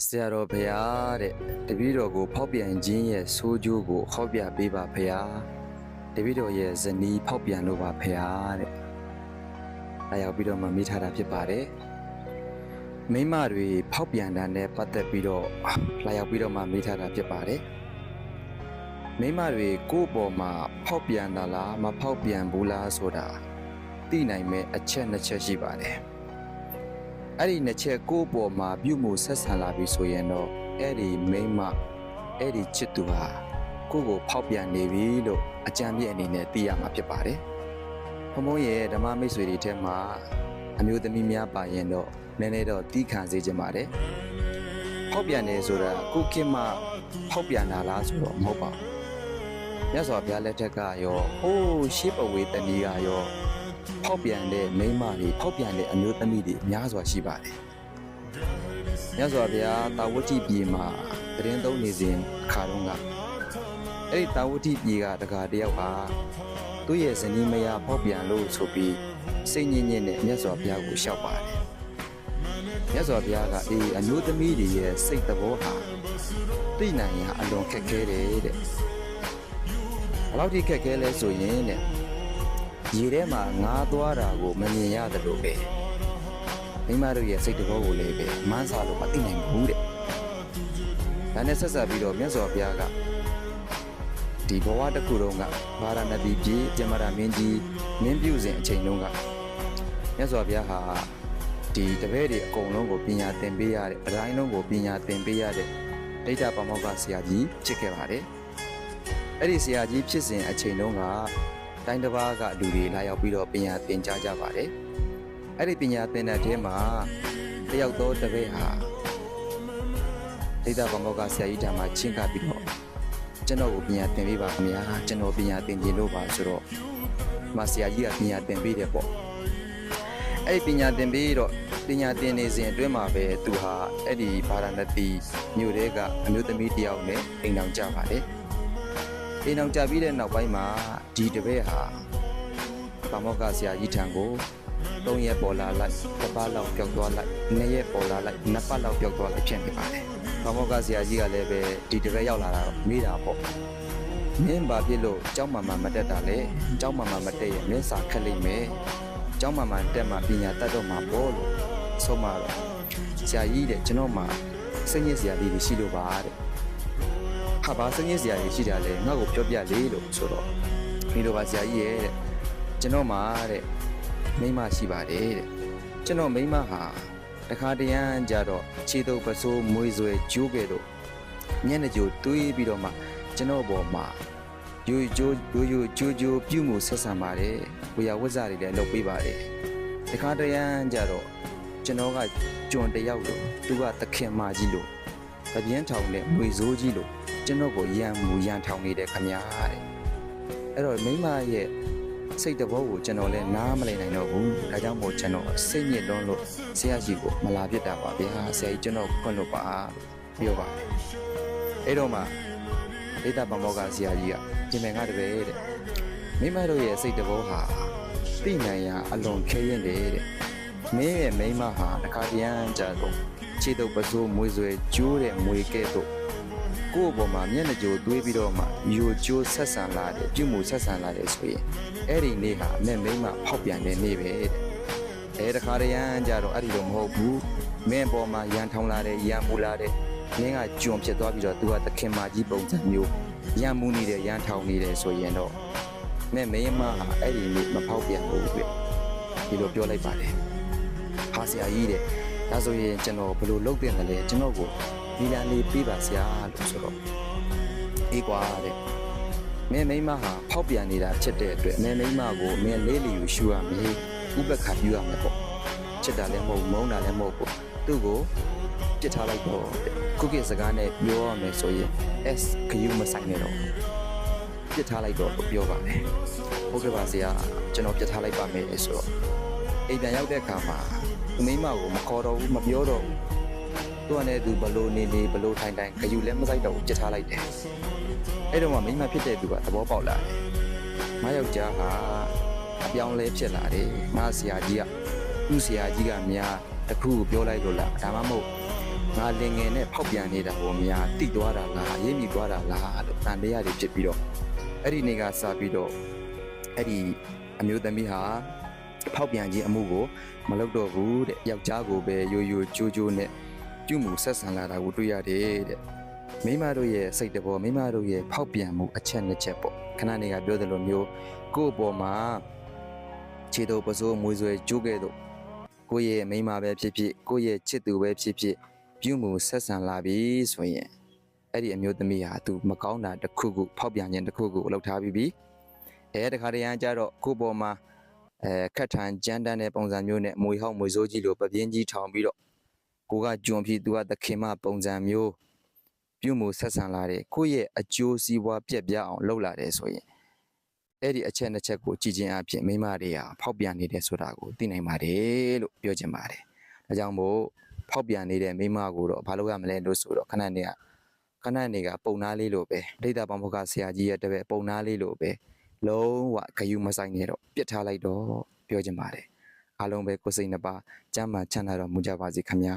ဆရာတော်ဘုရားတဲ့တပည့်တော်ကိုဖောက်ပြန်ခြင်းရဲ့ဆိုးကျိုးကိုဟောပြပေးပါဘုရားတပည့်တော်ရဲ့ဇနီးဖောက်ပြန်လို့ပါဘုရားတဲ့အဲရောက်ပြီးတော့မှမိထားတာဖြစ်ပါတယ်မိမတွေဖောက်ပြန်တာနဲ့ပတ်သက်ပြီးတော့လာရောက်ပြီးတော့မှမိထားတာဖြစ်ပါတယ်မိမတွေကိုယ့်ပေါ်မှာဖောက်ပြန်တာလားမဖောက်ပြန်ဘူးလားဆိုတာသိနိုင်မဲ့အချက်နှစ်ချက်ရှိပါတယ်အဲ့ဒီနှစ်ချက်ကိုယ့်ပေါ်မှာပြုမှုဆက်ဆံလာပြီဆိုရင်တော့အဲ့ဒီမိန်းမအဲ့ဒီချစ်သူဟာကိုယ့်ကိုဖောက်ပြန်နေပြီလို့အကြံပြအနေနဲ့သိရမှာဖြစ်ပါတယ်။ဘုံဘုံရဲ့ဓမ္မမိတ်ဆွေတွေထဲမှာအမျိုးသမီးများပါရင်တော့နည်းနည်းတော့တီးခံစေချင်ပါတယ်။ဖောက်ပြန်နေဆိုတာကိုခင်မှဖောက်ပြန်တာလားဆိုတော့မဟုတ်ပါဘူး။မြတ်စွာဘုရားလက်ထက်ကရောဟိုးရှေးပဝေတဏီကရောဖောက်ပြန်တဲ့မိန်းမတွေဖောက်ပြန်တဲ့အမျိုးသမီးတွေများစွာရှိပါတယ်။မြတ်စွာဘုရားတာဝတိပြည်မှာတရင်သုံးနေစဉ်အခါတုန်းကအဲ့ဒီတာဝတိပြည်ကတကာတယောက်ဟာသူ့ရဲ့ဇနီးမယားဖောက်ပြန်လို့ဆိုပြီးစိတ်ညစ်ညစ်နဲ့မြတ်စွာဘုရားကိုလျှောက်ပါတယ်။မြတ်စွာဘုရားကအေးအမျိုးသမီးတွေရဲ့စိတ်သဘောဟာသိနိုင်ရအလွန်ခက်ခဲတယ်တဲ့။ဘယ်လောက်ထိခက်ခဲလဲဆိုရင်တဲ့ရေထဲမှာငါးသွားတာကိုမမြင်ရတယ်လို့ပဲမိမတို့ရဲ့စိတ်တဘောကိုလည်းပဲမန်းစားလို့မသိနိုင်ဘူးတဲ့ဒါနဲ့ဆက်ဆက်ပြီးတော့မြတ်စွာဘုရားကဒီဘဝတစ်ခုလုံးကဗာရာဏသီပြည်ပြမရာမင်းကြီးမင်းပြုစဉ်အချိန်တုန်းကမြတ်စွာဘုရားဟာဒီတပည့်တွေအကုန်လုံးကိုပညာသင်ပေးရတဲ့အတိုင်းလုံးကိုပညာသင်ပေးရတဲ့ဒိဋ္ဌပမောက္ခဆရာကြီးဖြစ်ခဲ့ပါတယ်အဲ့ဒီဆရာကြီးဖြစ်စဉ်အချိန်တုန်းကတိုင်းတစ်ပါးကလူတွေလာရောက်ပြီးတော့ပညာသင်ကြားကြပါတယ်။အဲ့ဒီပညာသင်တဲ့အထဲမှာတယောက်သောတပည့်ဟာဒိဋ္ဌပမောက္ခဆရာကြီးထံမှာချင်းကပ်ပြီးတော့ကျွန်တော်ကိုပညာသင်ပေးပါခင်ဗျာကျွန်တော်ပညာသင်ခြင်းလို့ပါဆိုတော့မဆရာကြီးကပညာသင်ပေးတယ်ပေါ့။အဲ့ဒီပညာသင်ပေးတော့ပညာသင်နေစဉ်အတွင်းမှာပဲသူဟာအဲ့ဒီဗာရာဏသီမြို့တဲကအမျိုးသမီးတယောက်နဲ့အိမ်တော်ကြပါတယ်။အိမ်အောင်ကြပြီးတဲ့နောက်ပိုင်းမှာဒီတပည့်ဟာပမောက္ခဆရာကြီးထံကို3ရက်ပေါ်လာလိုက်တစ်ပတ်လောက်ပျောက်သွားလိုက်2ရက်ပေါ်လာလိုက်2ပတ်လောက်ပျောက်သွားလိုက်ဖြစ်နေပါတယ်ပမောက္ခဆရာကြီးကလည်းပဲဒီတပည့်ရောက်လာတာတော့မေးတာပေါ့မင်းဘာဖြစ်လို့ကျောင်းမှမတက်တာလဲကျောင်းမှမတက်ရဲ့မင်းစာခက်လိမ့်မယ်ကျောင်းမှတက်မှပညာတတ်တော့မှာပေါ့လို့ဆုံးမတော့ဆရာကြီးတဲ့ကျွန်တော်မှစိတ်ညစ်စရာလေးတွေရှိလို့ပါတဲ့ဟာဘာစငင်းစရာကြီးရှိတာလဲငါ့ကိုပြောပြလေလို့ဆိုတော့ဒီလိုပါဆရာကြီးရဲ့တဲ့ကျွန်တော်မှာတဲ့မိန်းမရှိပါတယ်တဲ့ကျွန်တော်မိန်းမဟာတခါတရံကြတော့ခြေတုပ်ပစိုးမွေးဆွဲကျိုးခဲ့လို့ညနေကျိုးတွေးပြီးတော့မှကျွန်တော်ပေါ်မှာရိုးကျိုးပြုမှုဆက်ဆံပါတယ်ဝေယဝဇ္ဇတွေလည်းလုပ်ပေးပါတယ်တခါတရံကြတော့ကျွန်တော်ကကျွန်တယောက်လို့သူကသခင်မကြီးလို့တပြင်းထောင်နဲ့ငွေစိုးကြီးလို့ကျွန်တော်ကိုရန်ထောင်နေတဲ့ခမညာတဲ့အဲ့တော့မိမရဲ့စိတ်တဘောကိုကျွန်တော်လည်းနားမလည်နိုင်တော့ဘူးဒါကြောင့်မို့ကျွန်တော်စိတ်ညစ်လွန်းလို့ဆရာကြီးကိုမလာပြစ်တာပါဗျာဆရာကြီးကျွန်တော်ခွင့်လို့ပါလို့ပြောပါတယ်အဲ့တော့မှဒိဋ္ဌပမောက္ခဆရာကြီးကပြင်မယ်ငါတပည့်တဲ့မိမတို့ရဲ့စိတ်တဘောဟာသိနိုင်ရအလွန်ခဲရင်တယ်တဲ့မင်းရဲ့မိမဟာတခါတရံကြတော့ခြေတုပ်ပစိုးမွေးဆွဲကျိုးတဲ့မွေကဲ့သို့ကိုယ့်ဘောမှာမျက်နှာကြိုတွေးပြီးတော့မှယူကျိုးဆက်ဆံလာတယ်ပြုမှုဆက်ဆံလာတယ်ဆိုရင်အဲ့ဒီနေ့ဟာအမေမိန်းမဖောက်ပြန်တဲ့နေ့ပဲတဲ့တခါတရံကြတော့အဲ့ဒီလိုမဟုတ်ဘူးမင်းဘောမှာရန်ထောင်လာတယ်ရန်မူလာတယ်မင်းကကြုံဖြစ်သွားပြီးတော့သူကသခင်မကြီးပုံစံမျိုးရန်မူနေတယ်ရန်ထောင်နေတယ်ဆိုရင်တော့မင်းမိန်းမဟာအဲ့ဒီနေ့မဖောက်ပြန်ဘူးပြဒီလိုပြောလိုက်ပါတယ်ဟာဆရာကြီးတဲ့ဒါဆိုရင်ကျွန်တော်ဘယ်လိုလုပ်တင်တယ်လဲကျွန်တော်ကိုဒီလန်လေးပြပါဆရာလို့ဆိုတော့အေးကွာတဲ့မင်းမိန်းမဟာဖောက်ပြန်နေတာချစ်တဲ့အတွက်မင်းမိန်းမကိုမင်းလေးလီယူရှူရမယ်ဥပက္ခယူရမယ်ပေါ့ချစ်တာလည်းမဟုတ်မုန်းတာလည်းမဟုတ်ဘူးသူ့ကိုပြစ်ထားလိုက်တော့ခုခေတ်စကားနဲ့ပြောရမယ်ဆိုရင် S ခယူမဆိုင်နဲ့တော့ပြစ်ထားလိုက်တော့ပြောပါမယ်ဟုတ်ကဲ့ပါဆရာကျွန်တော်ပြစ်ထားလိုက်ပါမယ်ဆိုတော့အိမ်ပြန်ရောက်တဲ့အခါမှာမိန်းမကိုမခေါ်တော့ဘူးမပြောတော့ဘူးသူကလည်းသူဘလို့နေဘလို့ထိုင်ခယူလည်းမဆိုင်တော့ဘူးပြစ်ထားလိုက်တယ်အဲ့တော့မှမိန်းမဖြစ်တဲ့သူကသဘောပေါက်လာတယ်ငါယောက်ျားဟာအပြောင်းလဲဖြစ်လာတယ်ငါဆရာကြီးကသူ့ဆရာကြီးကများတခုပြောလိုက်လို့လားဒါမှမဟုတ်င ငါလင်ငယ်နဲ့ဖောက်ပြန်နေတာကိုများတိသွားတာလားရိပ်မိသွားတာလားလို့တန်တရားတွေဖြစ်ပြီးတော့အဲ့ဒီနေ့ကစပြီးတော့အဲ့ဒီအမျိုးသမီးဟာဖောက်ပြန်ခြင်းအမှုကိုမလုပ်တော့ဘူးတဲ့ယောက်ျားကိုပဲရိုးရိုးကြိုးကြိုးနဲ့ပြုမှုဆက်ဆံလာတာကိုတွေ့ရတယ်တဲ့မိမတို့ရဲ့စိတ်တဘောမိမတို့ရဲ့ဖောက်ပြန်မှုအချက်နှစ်ချက်ပေါ့ခဏနေကပြောသလိုမျိုးကိုယ့်အပေါ်မှာခြေတော်ပစိုးမွေးဆွဲကြိုးခဲ့တော့ကိုယ့်ရဲ့မိမပဲဖြစ်ဖြစ်ကိုယ့်ရဲ့ချစ်သူပဲဖြစ်ဖြစ်ပြုမှုဆက်ဆံလာပြီဆိုရင်အဲ့ဒီအမျိုးသမီးဟာသူမကောင်းတာတစ်ခုခုဖောက်ပြန်ခြင်းတစ်ခုခုလုပ်ထားပြီးပြီတခါတည်းကကြတော့ကိုယ့်ပေါ်မှာခက်ထန်ကြမ်းတမ်းတဲ့ပုံစံမျိုးနဲ့မွေဟောက်မွေဆိုးကြီးလိုပပြင်းကြီးထောင်ပြီးတော့ကိုကကြုံပြီးသူကသခင်မပုံစံမျိုးပြုမှုဆက်ဆံလာတယ်ကိုယ့်ရဲ့အကျိုးစီးပွားပြက်ပြားအောင်လုပ်လာတယ်ဆိုရင်အဲ့ဒီအချက်နှစ်ချက်ကိုကြည်ခြင်းအဖြစ်မိမတွေဟာဖောက်ပြန်နေတယ်ဆိုတာကိုသိနိုင်ပါတယ်လို့ပြောချင်ပါတယ်ဒါကြောင့်မို့ဖောက်ပြန်နေတဲ့မိမကိုတော့ဘာလုပ်ရမလဲလို့ဆိုတော့ခဏနေကပုံနာလေးလိုပဲဒိဋ္ဌပေါင်းဖောက်ကဆရာကြီးရဲ့တပည့်ပုံနာလေးလိုပဲလုံးဝဂယုမဆိုင်နေတော့ပြစ်ထားလိုက်တော့ပြောချင်ပါတယ်အားလုံးပဲကိုယ်စိတ်နှစ်ပါးကျမ်းမာချမ်းသာတော်မူကြပါစေခင်ဗျာ